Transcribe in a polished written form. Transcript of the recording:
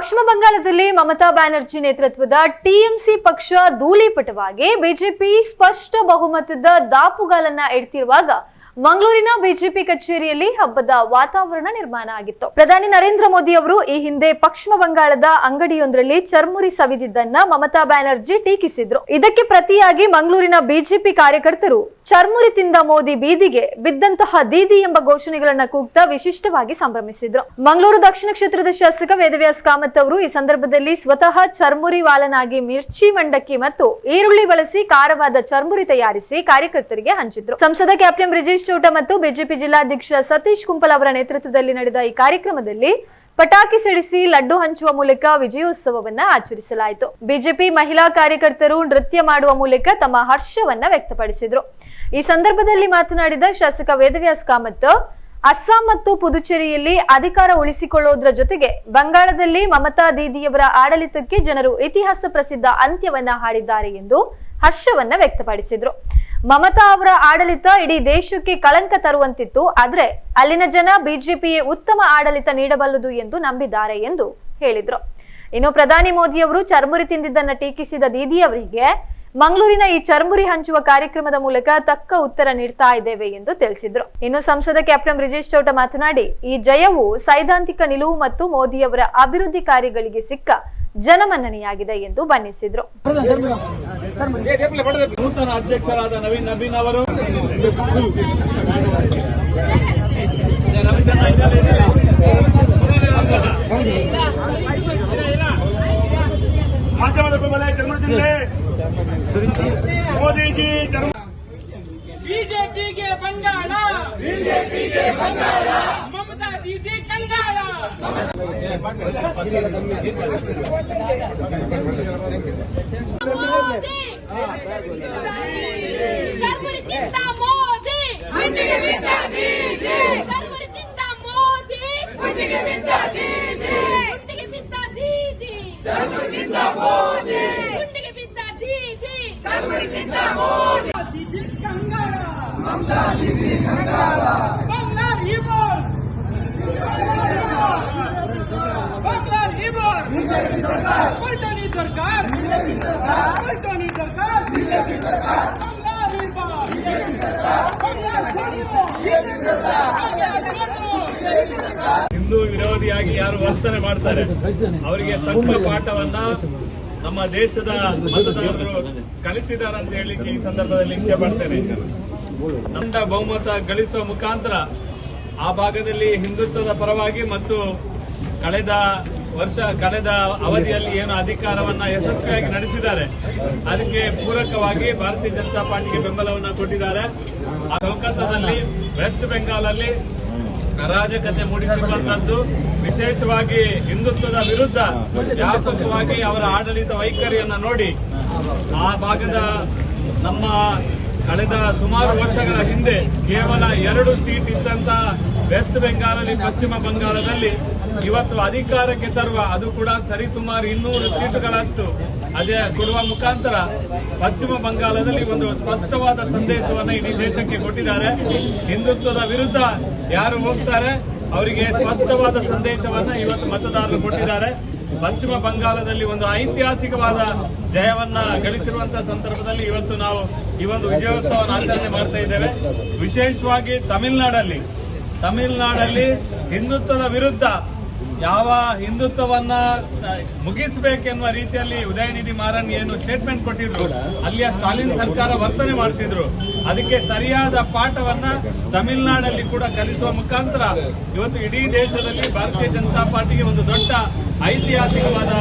ಪಶ್ಚಿಮ ಬಂಗಾಳದಲ್ಲಿ ಮಮತಾ ಬ್ಯಾನರ್ಜಿ ನೇತೃತ್ವದ ಟಿಎಂಸಿ ಪಕ್ಷ ಧೂಳೀಪಟವಾಗಿ ಬಿಜೆಪಿ ಸ್ಪಷ್ಟ ಬಹುಮತದ ದಾಪುಗಾಲನ್ನ ಎಡ್ತಿರುವಾಗ ಮಂಗಳೂರಿನ ಬಿಜೆಪಿ ಕಚೇರಿಯಲ್ಲಿ ಹಬ್ಬದ ವಾತಾವರಣ ನಿರ್ಮಾಣ ಆಗಿತ್ತು. ಪ್ರಧಾನಿ ನರೇಂದ್ರ ಮೋದಿ ಅವರು ಈ ಹಿಂದೆ ಪಶ್ಚಿಮ ಬಂಗಾಳದ ಅಂಗಡಿಯೊಂದರಲ್ಲಿ ಚರ್ಮುರಿ ಸವಿದಿದ್ದನ್ನ ಮಮತಾ ಬ್ಯಾನರ್ಜಿ ಟೀಕಿಸಿದ್ರು. ಇದಕ್ಕೆ ಪ್ರತಿಯಾಗಿ ಮಂಗಳೂರಿನ ಬಿಜೆಪಿ ಕಾರ್ಯಕರ್ತರು ಚರ್ಮುರಿ ತಿಂದ ಮೋದಿ ಬೀದಿಗೆ ಬಿದ್ದಂತಹ ದೀದಿ ಎಂಬ ಘೋಷಣೆಗಳನ್ನ ಕೂಗ್ತಾ ವಿಶಿಷ್ಟವಾಗಿ ಸಂಭ್ರಮಿಸಿದ್ರು. ಮಂಗಳೂರು ದಕ್ಷಿಣ ಕ್ಷೇತ್ರದ ಶಾಸಕ ವೇದವ್ಯಾಸ್ ಕಾಮತ್ ಅವರು ಈ ಸಂದರ್ಭದಲ್ಲಿ ಸ್ವತಃ ಚರ್ಮುರಿ ವಾಲನಾಗಿ ಮಿರ್ಚಿ ಮಂಡಕ್ಕಿ ಮತ್ತು ಈರುಳ್ಳಿ ಬಳಸಿ ಖಾರವಾದ ಚರ್ಮುರಿ ತಯಾರಿಸಿ ಕಾರ್ಯಕರ್ತರಿಗೆ ಹಂಚಿದ್ರು. ಸಂಸದ ಕ್ಯಾಪ್ಟನ್ ಬ್ರಿಜೇಶ್ ಚೌಟ ಮತ್ತು ಬಿಜೆಪಿ ಜಿಲ್ಲಾಧ್ಯಕ್ಷ ಸತೀಶ್ ಕುಂಪಲ್ ಅವರ ನೇತೃತ್ವದಲ್ಲಿ ನಡೆದ ಈ ಕಾರ್ಯಕ್ರಮದಲ್ಲಿ ಪಟಾಕಿ ಸಿಡಿಸಿ ಲಡ್ಡು ಹಂಚುವ ಮೂಲಕ ವಿಜಯೋತ್ಸವವನ್ನ ಆಚರಿಸಲಾಯಿತು. ಬಿಜೆಪಿ ಮಹಿಳಾ ಕಾರ್ಯಕರ್ತರು ನೃತ್ಯ ಮಾಡುವ ಮೂಲಕ ತಮ್ಮ ಹರ್ಷವನ್ನ ವ್ಯಕ್ತಪಡಿಸಿದ್ರು. ಈ ಸಂದರ್ಭದಲ್ಲಿ ಮಾತನಾಡಿದ ಶಾಸಕ ವೇದವ್ಯಾಸ್ ಕಾಮತ್, ಅಸ್ಸಾಂ ಮತ್ತು ಪುದುಚೇರಿಯಲ್ಲಿ ಅಧಿಕಾರ ಉಳಿಸಿಕೊಳ್ಳುವುದರ ಜೊತೆಗೆ ಬಂಗಾಳದಲ್ಲಿ ಮಮತಾ ದೀದಿಯವರ ಆಡಳಿತಕ್ಕೆ ಜನರು ಇತಿಹಾಸ ಪ್ರಸಿದ್ಧ ಅಂತ್ಯವನ್ನ ಹಾಡಿದ್ದಾರೆ ಎಂದು ಹರ್ಷವನ್ನ ವ್ಯಕ್ತಪಡಿಸಿದ್ರು. ಮಮತಾ ಅವರ ಆಡಳಿತ ಇಡೀ ದೇಶಕ್ಕೆ ಕಳಂಕ ತರುವಂತಿತ್ತು, ಆದ್ರೆ ಅಲ್ಲಿನ ಜನ ಬಿಜೆಪಿಯೇ ಉತ್ತಮ ಆಡಳಿತ ನೀಡಬಲ್ಲದು ಎಂದು ನಂಬಿದ್ದಾರೆ ಎಂದು ಹೇಳಿದ್ರು. ಇನ್ನು ಪ್ರಧಾನಿ ಮೋದಿ ಅವರು ಚರ್ಮುರಿ ತಿಂದಿದ್ದನ್ನ ಟೀಕಿಸಿದ ದೀದಿ ಅವರಿಗೆ ಮಂಗಳೂರಿನ ಈ ಚರ್ಮುರಿ ಹಂಚುವ ಕಾರ್ಯಕ್ರಮದ ಮೂಲಕ ತಕ್ಕ ಉತ್ತರ ನೀಡ್ತಾ ಇದ್ದೇವೆ ಎಂದು ತಿಳಿಸಿದ್ರು. ಇನ್ನು ಸಂಸದ ಕ್ಯಾಪ್ಟನ್ ಬ್ರಿಜೇಶ್ ಚೌಟ ಮಾತನಾಡಿ, ಈ ಜಯವು ಸೈದ್ಧಾಂತಿಕ ನಿಲುವು ಮತ್ತು ಮೋದಿಯವರ ಅಭಿವೃದ್ಧಿ ಕಾರ್ಯಗಳಿಗೆ ಸಿಕ್ಕ ಜನಮನ್ನಣೆಯಾಗಿದೆ ಎಂದು ಬಣ್ಣಿಸಿದ್ರು. ನೂತನ ಅಧ್ಯಕ್ಷರಾದ ನವೀನ್ ನಬೀನ್ ಅವರು ಮಾಧ್ಯಮದ ಬೆಂಬಲ ಮೋದಿಜಿ ಬಿಜೆಪಿಗೆ ಬಂಗಾಳ, ಮಮತಾ ದೀದಿ ಕಂಗಾಳ. ಚರ್ಮುರಿ ತಿಂದ ಮೋದಿ, ಗುಂಡಿಗೆ ಬಿದ್ದ ದೀದಿ. ಚರ್ಮುರಿ ತಿಂದ ಮೋದಿ, ಗುಂಡಿಗೆ ಬಿದ್ದ ದೀದಿ. ಗುಂಡಿಗೆ ಬಿದ್ದ ದೀದಿ. ಚರ್ಮುರಿ ತಿಂದ ಮೋದಿ, ಗುಂಡಿಗೆ ಬಿದ್ದ ದೀದಿ. ಚರ್ಮುರಿ ತಿಂದ ಮೋದಿ. ದೀದಿ ಕಂಗಾಳ, ಮಮತಾ ದೀದಿ ಕಂಗಾಳ. Bangla river, Bangla river. BJP ಸರ್ಕಾರ, ಪಲ್ಟನಿ ಸರ್ಕಾರ, ಬಿಜೆಪಿ ಸರ್ಕಾರ, ಪಲ್ಟನಿ ಸರ್ಕಾರ, ಬಿಜೆಪಿ ಸರ್ಕಾರ. ಬಾಂಗ್ಲಾ ರಿವರ್, ಬಿಜೆಪಿ ಸರ್ಕಾರ, ಬಾಂಗ್ಲಾ ರಿವರ್, ಬಿಜೆಪಿ ಸರ್ಕಾರ, ಬಿಜೆಪಿ ಸರ್ಕಾರ. ಹಿಂದೂ ವಿರೋಧಿಯಾಗಿ ಯಾರು ವರ್ತನೆ ಮಾಡ್ತಾರೆ ಅವರಿಗೆ ತಕ್ಕ ಪಾಠವನ್ನ ನಮ್ಮ ದೇಶದ ಮತದಾರರು ಕಲಿಸಿದ್ದಾರೆ ಅಂತ ಹೇಳಿಕ್ಕೆ ಈ ಸಂದರ್ಭದಲ್ಲಿ ಇಚ್ಛೆ ಪಡ್ತೇನೆ. ನನ್ನ ಬಹುಮತ ಗಳಿಸುವ ಮುಖಾಂತರ ಆ ಭಾಗದಲ್ಲಿ ಹಿಂದುತ್ವದ ಪರವಾಗಿ ಮತ್ತು ಕಳೆದ ಅವಧಿಯಲ್ಲಿ ಏನು ಅಧಿಕಾರವನ್ನ ಯಶಸ್ವಿಯಾಗಿ ನಡೆಸಿದ್ದಾರೆ ಅದಕ್ಕೆ ಪೂರಕವಾಗಿ ಭಾರತೀಯ ಜನತಾ ಪಾರ್ಟಿಗೆ ಬೆಂಬಲವನ್ನು ಕೊಟ್ಟಿದ್ದಾರೆ. ಕೋಲ್ಕತ್ತಾದಲ್ಲಿ ವೆಸ್ಟ್ ಬೆಂಗಾಲಲ್ಲಿ ಅರಾಜಕತೆ ಮೂಡಿಸಿರುವಂತದ್ದು, ವಿಶೇಷವಾಗಿ ಹಿಂದುತ್ವದ ವಿರುದ್ಧ ವ್ಯಾಪಕವಾಗಿ ಅವರ ಆಡಳಿತ ವೈಖರಿಯನ್ನು ನೋಡಿ ಆ ಭಾಗದ ನಮ್ಮ ಕಳೆದ ಸುಮಾರು ವರ್ಷಗಳ ಹಿಂದೆ ಕೇವಲ 2 ಸೀಟ್ ಇದ್ದಂತ ವೆಸ್ಟ್ ಬೆಂಗಾಲಲ್ಲಿ ಪಶ್ಚಿಮ ಬಂಗಾಳದಲ್ಲಿ ಇವತ್ತು ಅಧಿಕಾರಕ್ಕೆ ತರುವ, ಅದು ಕೂಡ ಸರಿಸುಮಾರು 200 ಸೀಟುಗಳಷ್ಟು ಅದೇ ಕೊಡುವ ಮುಖಾಂತರ ಪಶ್ಚಿಮ ಬಂಗಾಳದಲ್ಲಿ ಒಂದು ಸ್ಪಷ್ಟವಾದ ಸಂದೇಶವನ್ನು ಇಡೀ ದೇಶಕ್ಕೆ ಕೊಟ್ಟಿದ್ದಾರೆ. ಹಿಂದುತ್ವದ ವಿರುದ್ಧ ಯಾರು ಹೋಗ್ತಾರೆ ಅವರಿಗೆ ಸ್ಪಷ್ಟವಾದ ಸಂದೇಶವನ್ನ ಇವತ್ತು ಮತದಾರರು ಕೊಟ್ಟಿದ್ದಾರೆ. ಪಶ್ಚಿಮ ಬಂಗಾಳದಲ್ಲಿ ಒಂದು ಐತಿಹಾಸಿಕವಾದ ಜಯವನ್ನ ಗಳಿಸಿರುವಂತಹ ಸಂದರ್ಭದಲ್ಲಿ ಇವತ್ತು ನಾವು ಈ ಒಂದು ವಿಜಯೋತ್ಸವವನ್ನು ಆಚರಣೆ ಮಾಡ್ತಾ ಇದ್ದೇವೆ. ವಿಶೇಷವಾಗಿ ತಮಿಳುನಾಡಲ್ಲಿ ಹಿಂದುತ್ವದ ವಿರುದ್ಧ ಯಾವ ಹಿಂದುತ್ವವನ್ನ ಮುಗಿಸಬೇಕೆನ್ನುವ ರೀತಿಯಲ್ಲಿ ಉದಯನಿಧಿ ಮಾರನ್ ಏನು ಸ್ಟೇಟ್ಮೆಂಟ್ ಕೊಟ್ಟಿದ್ರು, ಅಲ್ಲಿಯ ಸ್ಟಾಲಿನ್ ಸರ್ಕಾರ ವರ್ತನೆ ಮಾಡ್ತಿದ್ರು. ಅದಕ್ಕೆ ಸರಿಯಾದ ಪಾಠವನ್ನ ತಮಿಳುನಾಡಲ್ಲಿ ಕೂಡ ಕಲಿಸುವ ಮುಖಾಂತರ ಇವತ್ತು ಇಡೀ ದೇಶದಲ್ಲಿ ಭಾರತೀಯ ಜನತಾ ಪಾರ್ಟಿಗೆ ಒಂದು ದೊಡ್ಡ ಐತಿಹಾಸಿಕವಾದ